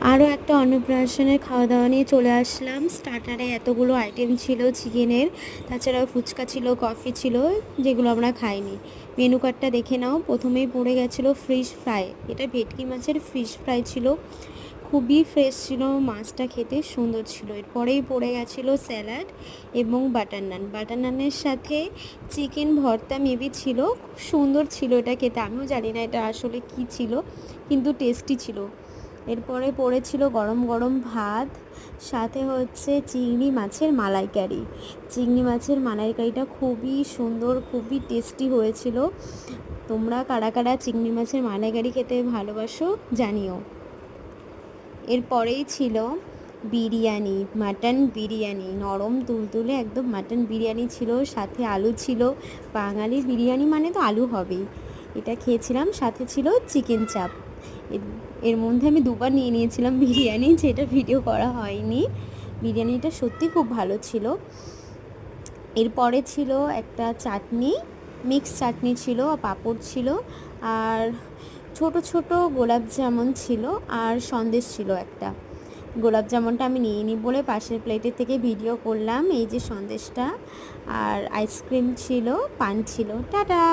আরও একটা অন্নপ্রাশনের খাওয়া দাওয়া নিয়ে চলে আসলাম। স্টার্টারে এতগুলো আইটেম ছিল চিকেনের, তাছাড়াও ফুচকা ছিল, কফি ছিল, যেগুলো আমরা খাইনি। মেনু কার্ডটা দেখে নাও। প্রথমেই পড়ে গেছিলো ফিশ ফ্রাই। এটা ভেটকি মাছের ফিশ ফ্রাই ছিল, খুবই ফ্রেশ ছিল, মাছটা খেতে সুন্দর ছিল। এরপরেই পড়ে গেছিলো স্যালাড এবং বাটার নান। বাটার নানের সাথে চিকেন ভর্তা মেবি ছিল, খুব সুন্দর ছিল এটা খেতে। আমিও জানি না এটা আসলে কী ছিল, কিন্তু টেস্টি ছিল। এরপরে পড়েছিল গরম গরম ভাত, সাথে হচ্ছে চিংড়ি মাছের মালাইকারি। চিংড়ি মাছের মালাইকারিটা খুবই সুন্দর, খুবই টেস্টি হয়েছিল। তোমরা কারা কারা চিংড়ি মাছের মালাইকারি খেতে ভালোবাসো জানিও। এরপরেই ছিল বিরিয়ানি, মাটন বিরিয়ানি, নরম তুলতুলে একদম মাটন বিরিয়ানি ছিল, সাথে আলু ছিল। বাঙালির বিরিয়ানি মানে তো আলু হবেই। এটা খেয়েছিলাম, সাথে ছিল চিকেন চাপ। এর মধ্যে আমি দুবার নিয়ে নিয়েছিলাম বিরিয়ানি, যেটা ভিডিও করা হয়নি। বিরিয়ানিটা সত্যি খুব ভালো ছিল। এরপরে ছিল একটা চাটনি, মিক্স চাটনি ছিল, পাঁপড় ছিল, আর ছোট ছোট গোলাপ জামুন ছিল, আর সন্দেশ ছিল একটা। গোলাপ জামুনটা আমি নিয়ে নিই বলে পাশের প্লেটের থেকে ভিডিও করলাম। এই যে সন্দেশটা, আর আইসক্রিম ছিল, পান ছিল। টাটা।